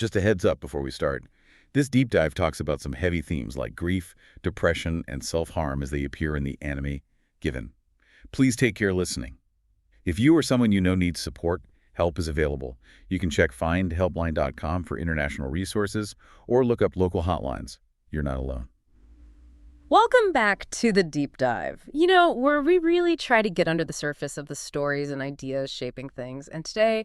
just a heads up before we start. This deep dive talks about some heavy themes like grief, depression, and self-harm as they appear in the anime Given. Please take care listening. If you or someone you know needs support, help is available. You can check findhelpline.com for international resources or look up local hotlines. You're not alone. Welcome back to the deep dive. Where we really try to get under the surface of the stories and ideas shaping things. And today,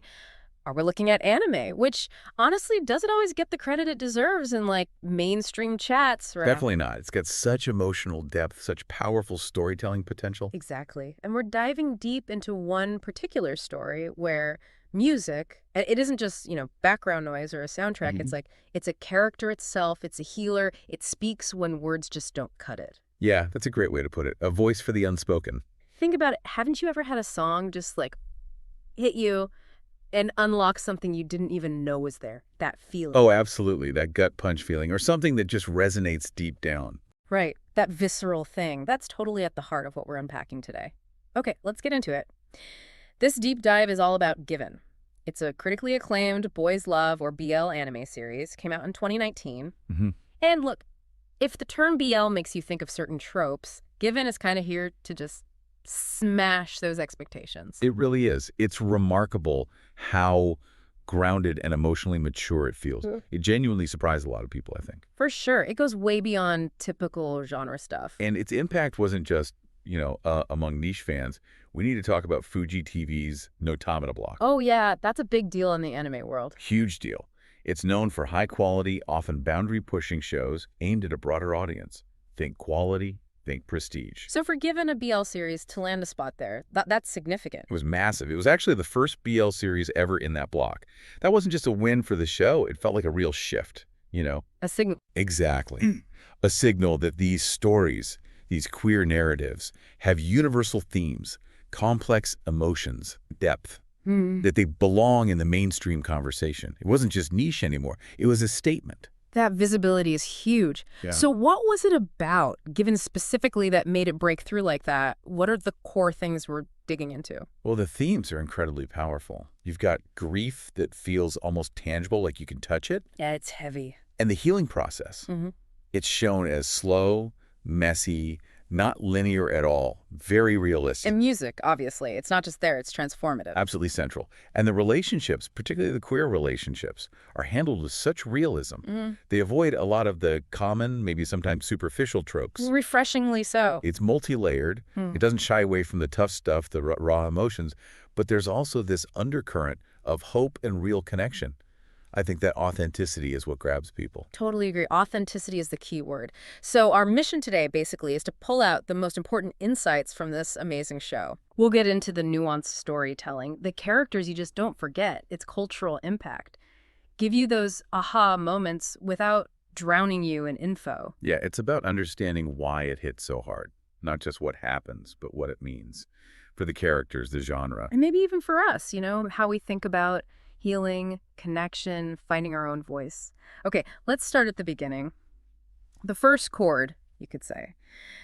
we're looking at anime, which honestly doesn't always get the credit it deserves in mainstream chats. Right? Definitely not. It's got such emotional depth, such powerful storytelling potential. Exactly. And we're diving deep into one particular story where music, and it isn't just, background noise or a soundtrack. It's it's a character itself. It's a healer. It speaks when words just don't cut it. Yeah, that's a great way to put it. A voice for the unspoken. Think about it. Haven't you ever had a song just hit you and unlock something you didn't even know was there? That feeling. Oh, absolutely. That gut punch feeling, or something that just resonates deep down. Right. That visceral thing. That's totally at the heart of what we're unpacking today. Okay, let's get into it. This deep dive is all about Given. It's a critically acclaimed boys' love, or BL, anime series. Came out in 2019. And look, if the term BL makes you think of certain tropes, Given is kind of here to just smash those expectations. It really is. It's remarkable how grounded and emotionally mature it feels. It genuinely surprised a lot of people, I think. For sure. It goes way beyond typical genre stuff. And its impact wasn't just, among niche fans. We need to talk about Fuji TV's Notamata block. Oh, yeah. That's a big deal in the anime world. Huge deal. It's known for high-quality, often boundary-pushing shows aimed at a broader audience. Think quality, think prestige. So for Given a BL series to land a spot there, that's significant. It was massive. It was actually the first BL series ever in that block. That wasn't just a win for the show. It felt like a real shift, A signal. Exactly. A signal that these stories, these queer narratives, have universal themes, complex emotions, depth, that they belong in the mainstream conversation. It wasn't just niche anymore. It was a statement. That visibility is huge. Yeah. So what was it about, Given specifically, that made it break through like that? What are the core things we're digging into? Well, the themes are incredibly powerful. You've got grief that feels almost tangible, like you can touch it. Yeah, it's heavy. And the healing process. It's shown as slow, messy, not linear at all, very realistic. And music, obviously. It's not just there, it's transformative. Absolutely central. And the relationships, particularly the queer relationships, are handled with such realism. They avoid a lot of the common, maybe sometimes superficial tropes. Refreshingly so. It's multi-layered. It doesn't shy away from the tough stuff, the raw emotions, but there's also this undercurrent of hope and real connection. I think that authenticity is what grabs people. Totally agree. Authenticity is the key word. So our mission today, basically, is to pull out the most important insights from this amazing show. We'll get into the nuanced storytelling, the characters you just don't forget, its cultural impact. Give you those aha moments without drowning you in info. Yeah, it's about understanding why it hits so hard. Not just what happens, but what it means. For the characters, the genre. And maybe even for us, how we think about healing, connection, finding our own voice. Okay, let's start at the beginning. The first chord, you could say.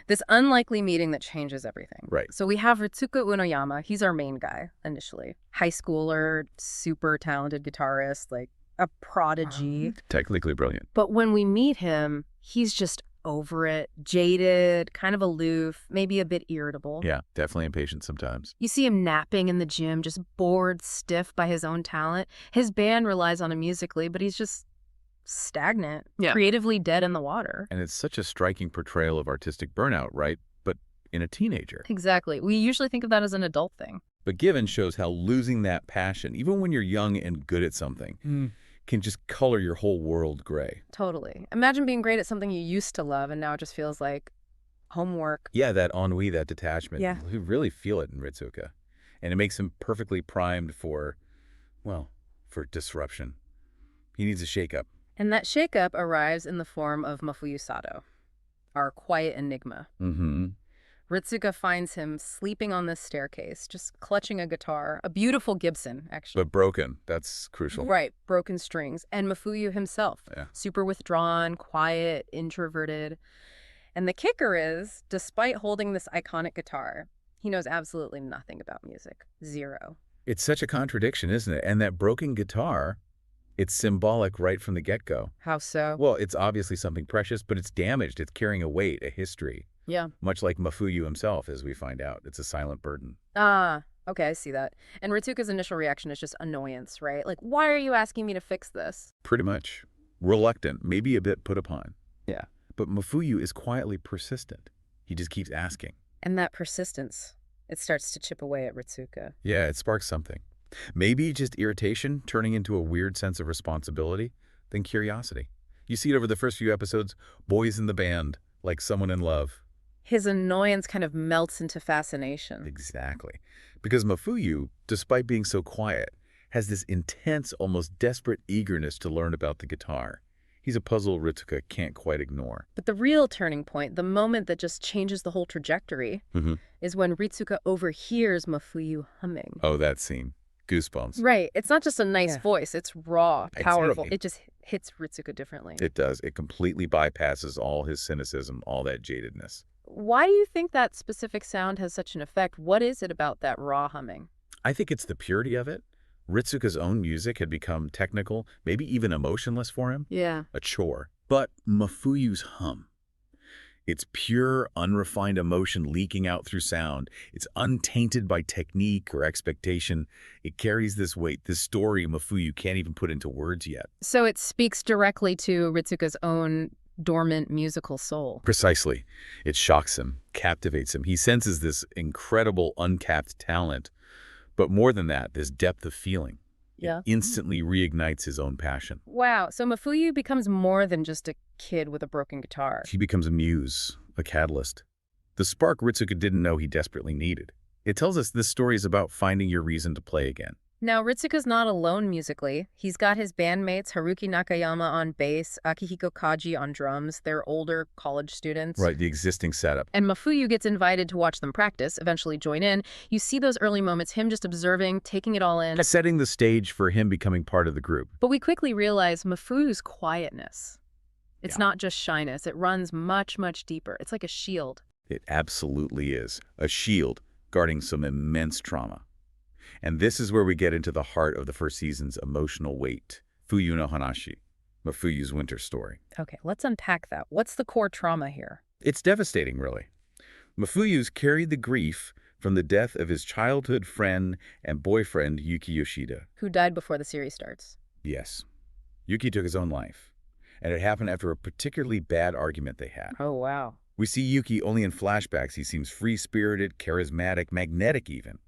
This unlikely meeting that changes everything. Right. So we have Ritsuka Unoyama. He's our main guy, initially. High schooler, super talented guitarist, a prodigy. Technically brilliant. But when we meet him, he's just over it, jaded, kind of aloof, maybe a bit irritable. Yeah, definitely impatient sometimes. You see him napping in the gym, just bored stiff by his own talent. His band relies on him musically, but he's just stagnant, creatively dead in the water. And it's such a striking portrayal of artistic burnout, right? But in a teenager. Exactly. We usually think of that as an adult thing. But Given shows how losing that passion, even when you're young and good at something, can just color your whole world gray. Totally. Imagine being great at something you used to love and now it just feels like homework. Yeah, that ennui, that detachment. Yeah. You really feel it in Ritsuka. And it makes him perfectly primed for disruption. He needs a shakeup. And that shakeup arrives in the form of Mafuyu, our quiet enigma. Ritsuka finds him sleeping on this staircase, just clutching a guitar, a beautiful Gibson, actually. But broken. That's crucial. Right, broken strings. And Mafuyu himself, Yeah. super withdrawn, quiet, introverted. And the kicker is, despite holding this iconic guitar, he knows absolutely nothing about music. Zero. It's such a contradiction, isn't it? And that broken guitar It's symbolic right from the get-go. How so? Well, it's obviously something precious, but it's damaged. It's carrying a weight, a history. Yeah. Much like Mafuyu himself, as we find out. It's a silent burden. Ah, okay, I see that. And Ritsuka's initial reaction is just annoyance, right? Like, why are you asking me to fix this? Pretty much. Reluctant, maybe a bit put upon. Yeah. But Mafuyu is quietly persistent. He just keeps asking. And that persistence, it starts to chip away at Ritsuka. Yeah, it sparks something. Maybe just irritation turning into a weird sense of responsibility, then curiosity. You see it over the first few episodes, boys in the band, like someone in love. His annoyance kind of melts into fascination. Exactly. Because Mafuyu, despite being so quiet, has this intense, almost desperate eagerness to learn about the guitar. He's a puzzle Ritsuka can't quite ignore. But the real turning point, the moment that just changes the whole trajectory, is when Ritsuka overhears Mafuyu humming. Oh, that scene. Goosebumps. Right. It's not just a nice voice. It's raw, powerful. Exactly. It just hits Ritsuka differently. It does. It completely bypasses all his cynicism, all that jadedness. Why do you think that specific sound has such an effect? What is it about that raw humming? I think it's the purity of it. Ritsuka's own music had become technical, maybe even emotionless for him. Yeah. A chore. But Mafuyu's hum. It's pure, unrefined emotion leaking out through sound. It's untainted by technique or expectation. It carries this weight, this story Mafuyu can't even put into words yet. So it speaks directly to Ritsuka's own dormant musical soul. Precisely. It shocks him, captivates him. He senses this incredible, uncapped talent. But more than that, this depth of feeling. Yeah. It instantly reignites his own passion. Wow. So Mafuyu becomes more than just a kid with a broken guitar. He becomes a muse, a catalyst. The spark Ritsuka didn't know he desperately needed. It tells us this story is about finding your reason to play again. Now, Ritsuka's not alone musically. He's got his bandmates Haruki Nakayama on bass, Akihiko Kaji on drums. They're older college students. Right, the existing setup. And Mafuyu gets invited to watch them practice, eventually join in. You see those early moments, him just observing, taking it all in. Setting the stage for him becoming part of the group. But we quickly realize Mafuyu's quietness. It's Yeah. not just shyness. It runs much, much deeper. It's like a shield. It absolutely is. A shield guarding some immense trauma. And this is where we get into the heart of the first season's emotional weight. Fuyu no Hanashi, Mafuyu's winter story. Okay, let's unpack that. What's the core trauma here? It's devastating, really. Mafuyu's carried the grief from the death of his childhood friend and boyfriend, Yuki Yoshida. Who died before the series starts? Yes, Yuki took his own life, and it happened after a particularly bad argument they had. Oh, wow. We see Yuki only in flashbacks. He seems free-spirited, charismatic, magnetic even.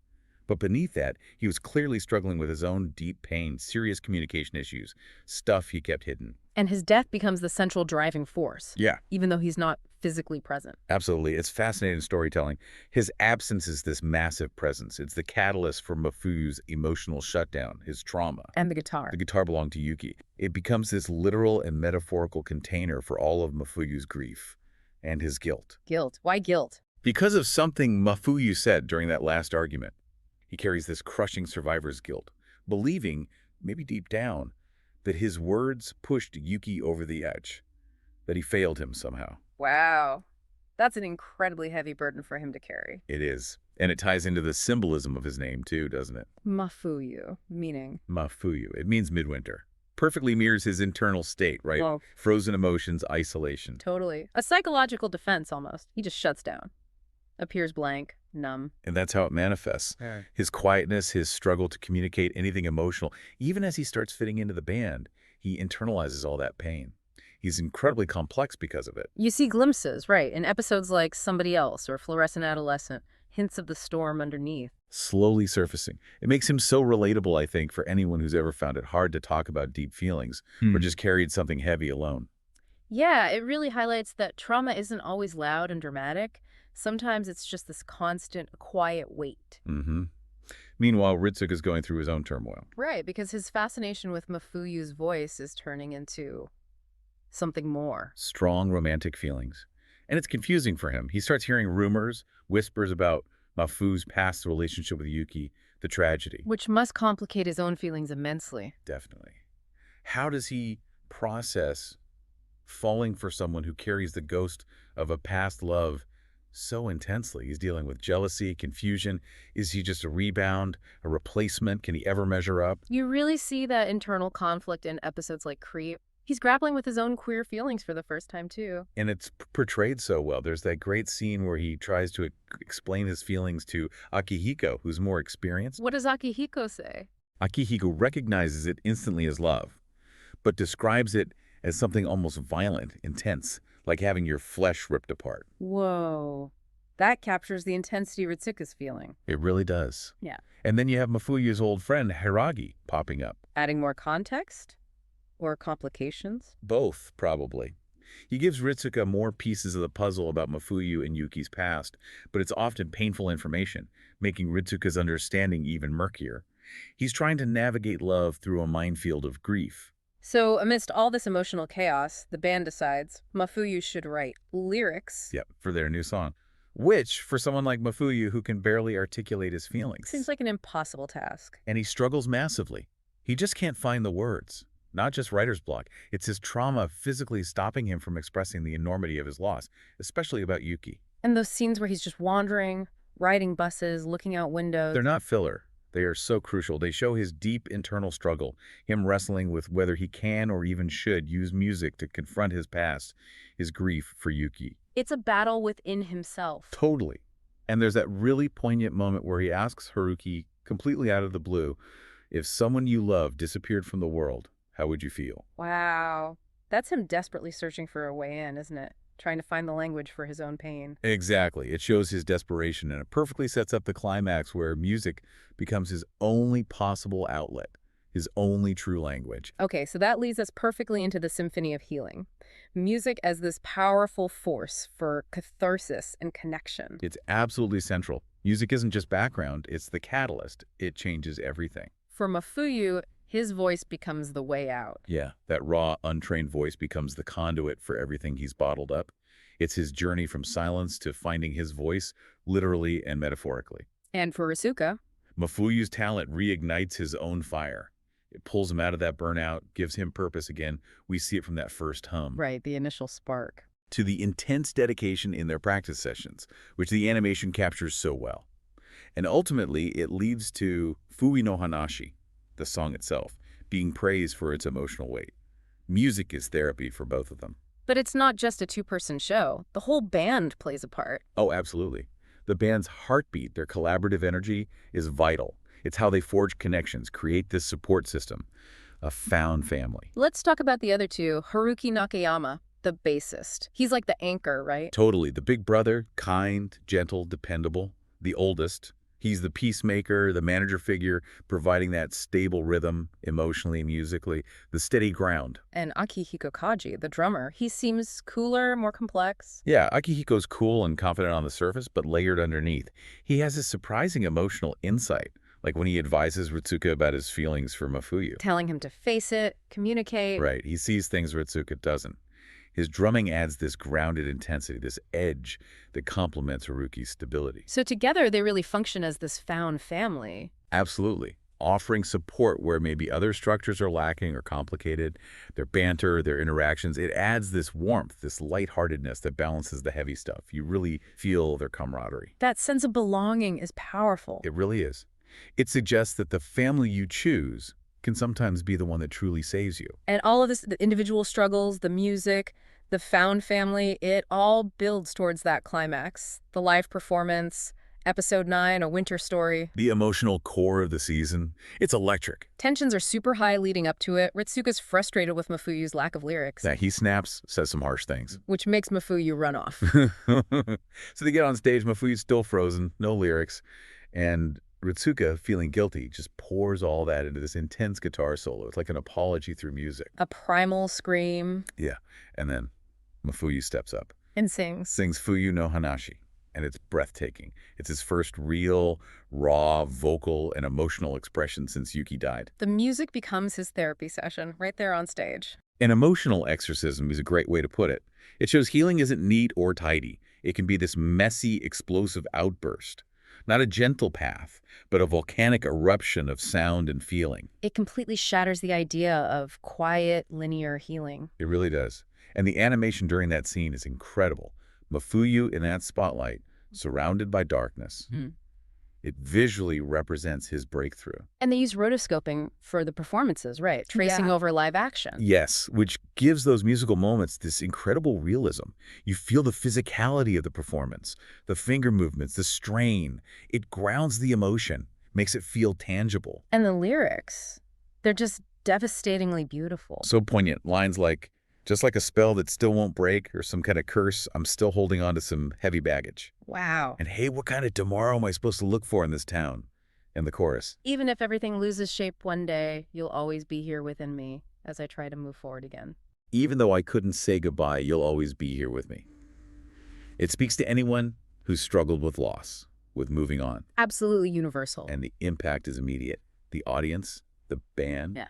But beneath that, he was clearly struggling with his own deep pain, serious communication issues, stuff he kept hidden. And his death becomes the central driving force, Yeah, even though he's not physically present. absolutely. It's fascinating storytelling. His absence is this massive presence. It's the catalyst for Mafuyu's emotional shutdown, his trauma. And the guitar. The guitar belonged to Yuki. It becomes this literal and metaphorical container for all of Mafuyu's grief and his guilt. Guilt. Why guilt? Because of something Mafuyu said during that last argument. He carries this crushing survivor's guilt, believing, maybe deep down, that his words pushed Yuki over the edge, that he failed him somehow. Wow. That's an incredibly heavy burden for him to carry. It is. And it ties into the symbolism of his name, too, doesn't it? Mafuyu, meaning? Mafuyu. It means midwinter. Perfectly mirrors his internal state, right? Well, Frozen emotions, isolation. totally. A psychological defense, almost. He just shuts down. Appears blank, numb. And that's how it manifests. His quietness, his struggle to communicate anything emotional, even as he starts fitting into the band, he internalizes all that pain. He's incredibly complex because of it. You see glimpses, right, in episodes like Somebody Else or Fluorescent Adolescent, hints of the storm underneath. Slowly surfacing. It makes him so relatable, I think, for anyone who's ever found it hard to talk about deep feelings or just carried something heavy alone. Yeah, it really highlights that trauma isn't always loud and dramatic. Sometimes it's just this constant, quiet weight. Meanwhile, Ritsuka's going through his own turmoil. Right, because his fascination with Mafuyu's voice is turning into something more. Strong romantic feelings. And it's confusing for him. He starts hearing rumors, whispers about Mafu's past relationship with Yuki, the tragedy. Which must complicate his own feelings immensely. Definitely. How does he process falling for someone who carries the ghost of a past love So intensely. He's dealing with jealousy, confusion. Is he just a rebound, a replacement? Can he ever measure up? You really see that internal conflict in episodes like Creep. He's grappling with his own queer feelings for the first time, too. And it's portrayed so well. There's that great scene where he tries to explain his feelings to Akihiko, who's more experienced. What does Akihiko say? Akihiko recognizes it instantly as love, but describes it as something almost violent, intense, like having your flesh ripped apart. Whoa. That captures the intensity Ritsuka's feeling. It really does. Yeah. And then you have Mafuyu's old friend, Hiragi, popping up. Adding more context? Or complications? Both, probably. He gives Ritsuka more pieces of the puzzle about Mafuyu and Yuki's past, but it's often painful information, making Ritsuka's understanding even murkier. He's trying to navigate love through a minefield of grief. So, amidst all this emotional chaos, the band decides Mafuyu should write lyrics. Yep, for their new song. Which, for someone like Mafuyu who can barely articulate his feelings. Seems like an impossible task. And he struggles massively. He just can't find the words. Not just writer's block. It's his trauma physically stopping him from expressing the enormity of his loss, especially about Yuki. And those scenes where he's just wandering, riding buses, looking out windows. They're not filler. They are so crucial. They show his deep internal struggle, him wrestling with whether he can or even should use music to confront his past, his grief for Yuki. It's a battle within himself. Totally. And there's that really poignant moment where he asks Haruki, completely out of the blue, if someone you love disappeared from the world, how would you feel? Wow. That's him desperately searching for a way in, isn't it? Trying to find the language for his own pain. Exactly. It shows his desperation, and it perfectly sets up the climax where music becomes his only possible outlet, his only true language. Okay, so that leads us perfectly into the Symphony of Healing. Music as this powerful force for catharsis and connection. It's absolutely central. Music isn't just background, it's the catalyst. It changes everything. For Mafuyu, his voice becomes the way out. Yeah, that raw, untrained voice becomes the conduit for everything he's bottled up. It's his journey from silence to finding his voice, literally and metaphorically. And for Ritsuka, Mafuyu's talent reignites his own fire. It pulls him out of that burnout, gives him purpose again. We see it from that first hum. right, the initial spark. To the intense dedication in their practice sessions, which the animation captures so well. And ultimately, it leads to Fui no Hanashi, the song itself, being praised for its emotional weight. Music is therapy for both of them. But it's not just a two-person show. The whole band plays a part. Oh, absolutely. The band's heartbeat, their collaborative energy, is vital. It's how they forge connections, create this support system, a found family. Let's talk about the other two. Haruki Nakayama, the bassist. He's like the anchor, right? Totally. The big brother, kind, gentle, dependable, the oldest. He's the peacemaker, the manager figure, providing that stable rhythm, emotionally and musically, the steady ground. And Akihiko Kaji, the drummer, he seems cooler, more complex. Yeah, Akihiko's cool and confident on the surface, but layered underneath. He has this surprising emotional insight, like when he advises Ritsuka about his feelings for Mafuyu. Telling him to face it, communicate. Right, he sees things Ritsuka doesn't. His drumming adds this grounded intensity, this edge that complements Haruki's stability. So together they really function as this found family. Absolutely. Offering support where maybe other structures are lacking or complicated, their banter, their interactions, it adds this warmth, this lightheartedness that balances the heavy stuff. You really feel their camaraderie. That sense of belonging is powerful. It really is. It suggests that the family you choose can sometimes be the one that truly saves you. And all of this, the individual struggles, the music, the found family, it all builds towards that climax. The live performance, episode 9, A Winter Story. The emotional core of the season, it's electric. Tensions are super high leading up to it. Ritsuka's frustrated with Mafuyu's lack of lyrics, That he snaps, says some harsh things. which makes Mafuyu run off. So they get on stage, Mafuyu's still frozen, no lyrics, and Ritsuka, feeling guilty, just pours all that into this intense guitar solo. It's like an apology through music. A primal scream. Yeah, and then Mafuyu steps up, And sings. sings Fuyu no Hanashi, and it's breathtaking. It's his first real, raw, vocal, and emotional expression since Yuki died. The music becomes his therapy session right there on stage. An emotional exorcism is a great way to put it. It shows healing isn't neat or tidy. It can be this messy, explosive outburst. Not a gentle path, but a volcanic eruption of sound and feeling. It completely shatters the idea of quiet, linear healing. It really does. And the animation during that scene is incredible. Mafuyu in that spotlight, surrounded by darkness. It visually represents his breakthrough. And they use rotoscoping for the performances, right? Tracing over live action. Yes, which gives those musical moments this incredible realism. You feel the physicality of the performance, the finger movements, the strain. It grounds the emotion, makes it feel tangible. And the lyrics, they're just devastatingly beautiful. So poignant. Lines like, just like a spell that still won't break, or some kind of curse, I'm still holding on to some heavy baggage. Wow. And hey, what kind of tomorrow am I supposed to look for in this town? And the chorus. Even if everything loses shape one day, you'll always be here within me as I try to move forward again. Even though I couldn't say goodbye, you'll always be here with me. It speaks to anyone who's struggled with loss, with moving on. Absolutely universal. And the impact is immediate. The audience, the band,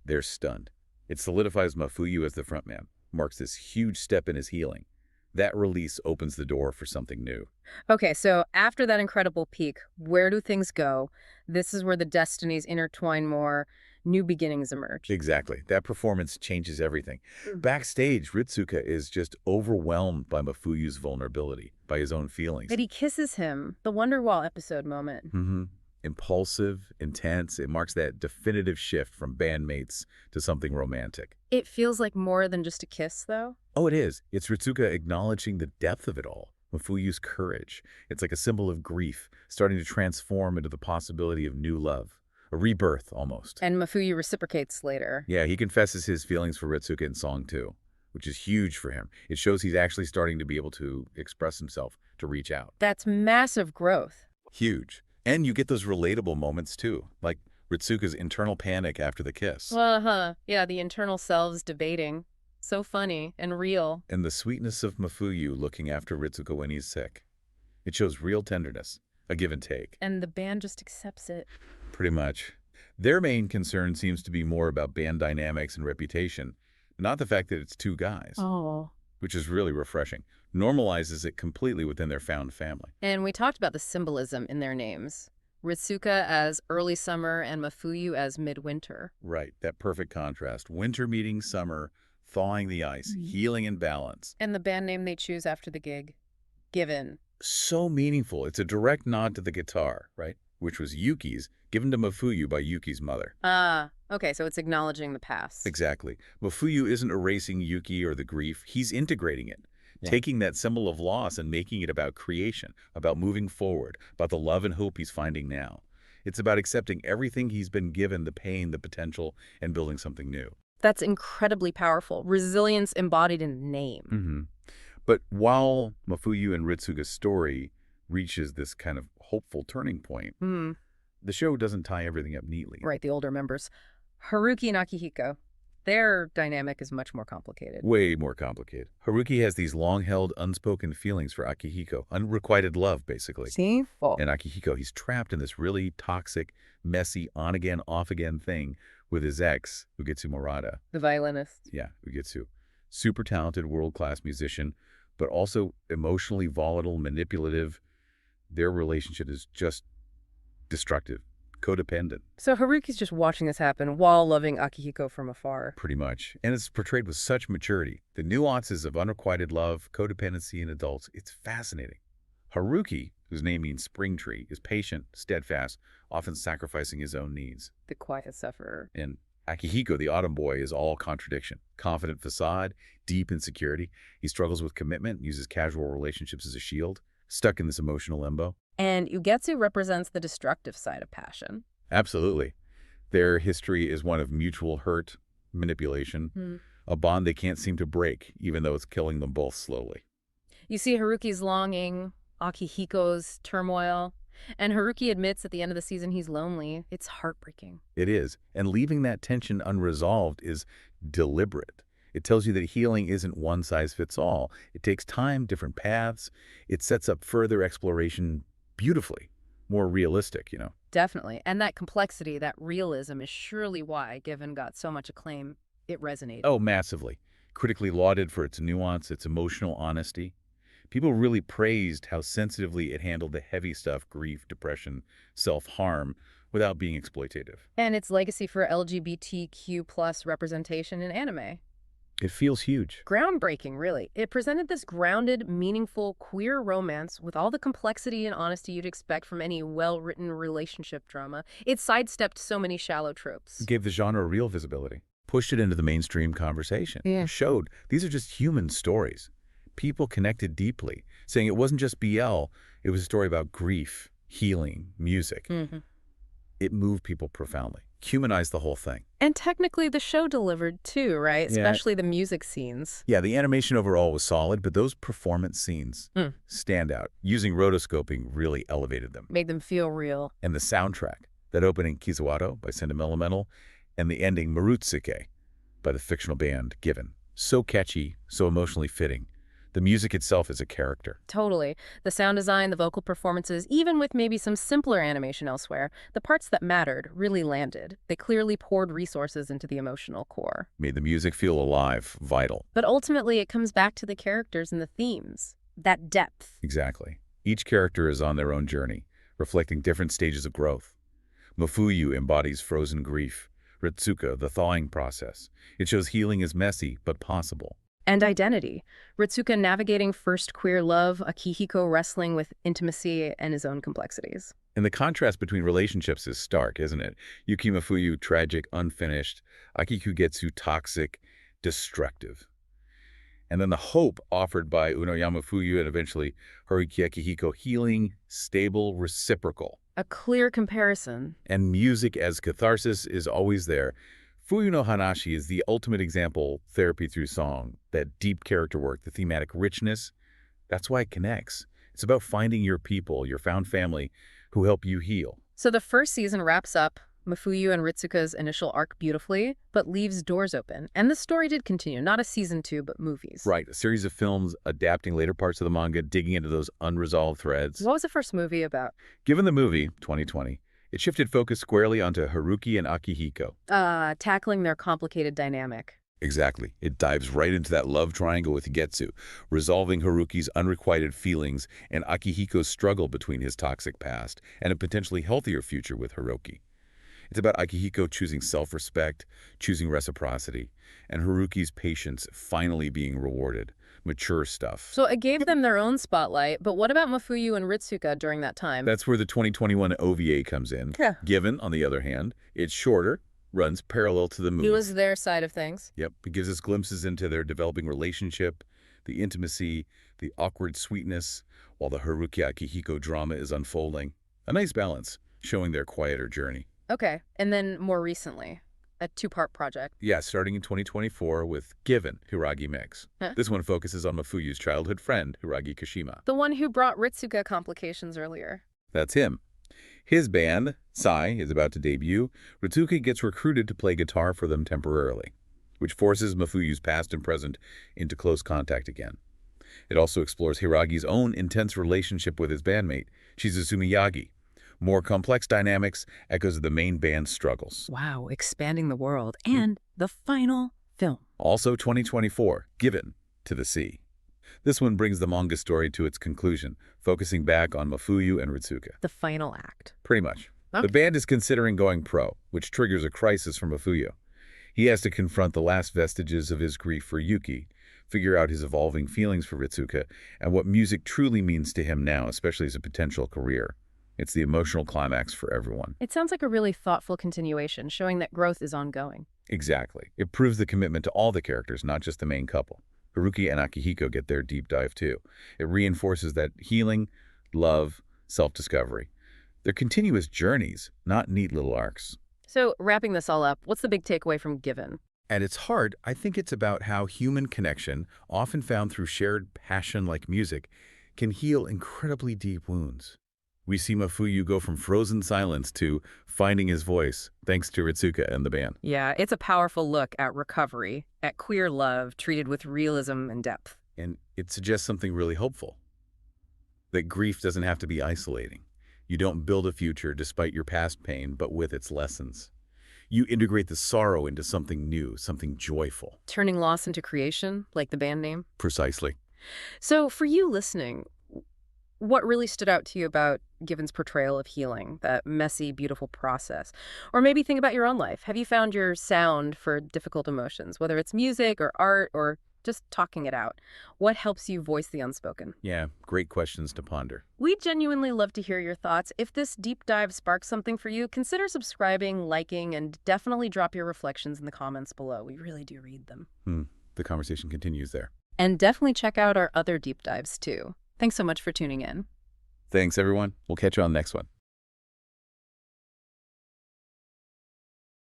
they're stunned. It solidifies Mafuyu as the frontman, marks this huge step in his healing. That release opens the door for something new. Okay, so after that incredible peak, where do things go? This is where the destinies intertwine more, new beginnings emerge. Exactly. That performance changes everything. Backstage, Ritsuka is just overwhelmed by Mafuyu's vulnerability, by his own feelings. But he kisses him, the Wonderwall episode moment. Impulsive, intense, it marks that definitive shift from bandmates to something romantic. It feels like more than just a kiss, though. Oh, it is. It's Ritsuka acknowledging the depth of it all, Mafuyu's courage. It's like a symbol of grief, starting to transform into the possibility of new love. A rebirth, almost. And Mafuyu reciprocates later. Yeah, he confesses his feelings for Ritsuka in Song 2, which is huge for him. It shows he's actually starting to be able to express himself, to reach out. That's massive growth. Huge. And you get those relatable moments, too, like Ritsuka's internal panic after the kiss. Yeah, the internal selves debating. So funny and real. And the sweetness of Mafuyu looking after Ritsuka when he's sick. It shows real tenderness, a give and take. And the band just accepts it. Pretty much. Their main concern seems to be more about band dynamics and reputation, not the fact that it's two guys. Oh. Which is really refreshing. Normalizes it completely within their found family. And we talked about the symbolism in their names. Ritsuka as early summer and Mafuyu as midwinter. Right, that perfect contrast. Winter meeting summer, thawing the ice, healing and balance. And the band name they choose after the gig, Given. So meaningful. It's a direct nod to the guitar, right? Which was Yuki's, given to Mafuyu by Yuki's mother. Okay, so it's acknowledging the past. Exactly. Mafuyu isn't erasing Yuki or the grief. He's integrating it. Taking that symbol of loss and making it about creation, about moving forward, about the love and hope he's finding now. It's about accepting everything he's been given, the pain, the potential, and building something new. That's incredibly powerful. Resilience embodied in the name. But while Mafuyu and Ritsuka's story reaches this kind of hopeful turning point, the show doesn't tie everything up neatly. Right, the older members. Haruki and Akihiko. Their dynamic is much more complicated. Way more complicated. Haruki has these long-held, unspoken feelings for Akihiko. Unrequited love, basically. See? And Akihiko, he's trapped in this really toxic, messy, on-again, off-again thing with his ex, Ugetsu Murata. The violinist. Yeah, Ugetsu. Super talented, world-class musician, but also emotionally volatile, manipulative. Their relationship is just destructive. Codependent. So Haruki's just watching this happen while loving Akihiko from afar. Pretty much. And it's portrayed with such maturity. The nuances of unrequited love, codependency in adults, it's fascinating. Haruki, whose name means spring tree, is patient, steadfast, often sacrificing his own needs. The quiet sufferer. And Akihiko, the autumn boy, is all contradiction. Confident facade, deep insecurity. He struggles with commitment, uses casual relationships as a shield, stuck in this emotional limbo. And Ugetsu represents the destructive side of passion. Absolutely. Their history is one of mutual hurt, manipulation, a bond they can't seem to break, even though it's killing them both slowly. You see Haruki's longing, Akihiko's turmoil, and Haruki admits at the end of the season he's lonely. It's heartbreaking. It is. And leaving that tension unresolved is deliberate. It tells you that healing isn't one size fits all. It takes time, different paths. It sets up further exploration beautifully, more realistic, Definitely. And that complexity, that realism is surely why Given got so much acclaim. It resonated. Oh, massively. Critically lauded for its nuance, its emotional honesty. People really praised how sensitively it handled the heavy stuff, grief, depression, self-harm, without being exploitative. And its legacy for LGBTQ+ representation in anime. It feels huge. Groundbreaking, really. It presented this grounded, meaningful, queer romance with all the complexity and honesty you'd expect from any well-written relationship drama. It sidestepped so many shallow It tropes. gave the genre real visibility, pushed it into the mainstream conversation. Yeah. It showed these are just human stories. People connected deeply, saying it wasn't just BL, it was a story about grief, healing, music. Hmm. It moved people profoundly, humanized the whole thing. And technically, the show delivered too, right? Yeah. Especially the music scenes. Yeah, the animation overall was solid, but those performance scenes Mm. stand out. Using rotoscoping really elevated them. Made them feel real. And the soundtrack, that opening Kizawato by Sentimental and the ending Marutsuke by the fictional band Given. So catchy, so emotionally fitting. The music itself is a character. Totally. The sound design, the vocal performances, even with maybe some simpler animation elsewhere, the parts that mattered really landed. They clearly poured resources into the emotional core. Made the music feel alive, vital. But ultimately, it comes back to the characters and the themes. That depth. Exactly. Each character is on their own journey, reflecting different stages of growth. Mafuyu embodies frozen grief. Ritsuka, the thawing process. It shows healing is messy, but possible. And identity. Ritsuka navigating first queer love, Akihiko wrestling with intimacy and his own complexities. And the contrast between relationships is stark, isn't it? Yuki Mafuyu, tragic, unfinished. Akikugetsu, toxic, destructive. And then the hope offered by Unoyama Fuyu and eventually Haruki Akihiko, healing, stable, reciprocal. A clear comparison. And music as catharsis is always there. Fuyu no Hanashi is the ultimate example, therapy through song, that deep character work, the thematic richness. That's why it connects. It's about finding your people, your found family, who help you heal. So the first season wraps up Mafuyu and Ritsuka's initial arc beautifully, but leaves doors open. And the story did continue, not a season 2, but movies. Right, a series of films adapting later parts of the manga, digging into those unresolved threads. What was the first movie about? Given the movie, 2020, it shifted focus squarely onto Haruki and Akihiko. Tackling their complicated dynamic. Exactly. It dives right into that love triangle with Getsu, resolving Haruki's unrequited feelings and Akihiko's struggle between his toxic past and a potentially healthier future with Haruki. It's about Akihiko choosing self-respect, choosing reciprocity, and Haruki's patience finally being rewarded. Mature stuff. So it gave them their own spotlight, but what about Mafuyu and Ritsuka during that time? That's where the 2021 OVA comes in. Yeah. Given, on the other hand, it's shorter, runs parallel to the movie. It was their side of things. Yep, it gives us glimpses into their developing relationship, the intimacy, the awkward sweetness, while the Haruki Akihiko drama is unfolding. A nice balance, showing their quieter journey. Okay, and then more recently, a 2-part project. Yeah, starting in 2024 with Given, Hiragi Mix. Huh? This one focuses on Mafuyu's childhood friend, Hiragi Kashima. The one who brought Ritsuka complications earlier. That's him. His band, Sai, is about to debut. Ritsuka gets recruited to play guitar for them temporarily, which forces Mafuyu's past and present into close contact again. It also explores Hiragi's own intense relationship with his bandmate, Shizuzumi Yagi. More complex dynamics, echoes of the main band's struggles. Wow, expanding the world. And the final film. Also 2024, Given to the Sea. This one brings the manga story to its conclusion, focusing back on Mafuyu and Ritsuka. The final act. Pretty much. Okay. The band is considering going pro, which triggers a crisis for Mafuyu. He has to confront the last vestiges of his grief for Yuki, figure out his evolving feelings for Ritsuka, and what music truly means to him now, especially as a potential career. It's the emotional climax for everyone. It sounds like a really thoughtful continuation, showing that growth is ongoing. Exactly. It proves the commitment to all the characters, not just the main couple. Haruki and Akihiko get their deep dive too. It reinforces that healing, love, self-discovery. They're continuous journeys, not neat little arcs. So, wrapping this all up, what's the big takeaway from Given? At its heart, I think it's about how human connection, often found through shared passion like music, can heal incredibly deep wounds. We see Mafuyu go from frozen silence to finding his voice, thanks to Ritsuka and the band. Yeah, it's a powerful look at recovery, at queer love treated with realism and depth. And it suggests something really hopeful. That grief doesn't have to be isolating. You don't build a future despite your past pain, but with its lessons. You integrate the sorrow into something new, something joyful. Turning loss into creation, like the band name. Precisely. So for you listening, What really stood out to you about Given's portrayal of healing, that messy, beautiful process? Or maybe think about your own life. Have you found your sound for difficult emotions, whether it's music or art or just talking it out? What helps you voice the unspoken? Yeah, great questions to ponder. We'd genuinely love to hear your thoughts. If this deep dive sparks something for you, consider subscribing, liking, and definitely drop your reflections in the comments below. We really do read them. The conversation continues there. And definitely check out our other deep dives too. Thanks so much for tuning in. Thanks, everyone. We'll catch you on the next one.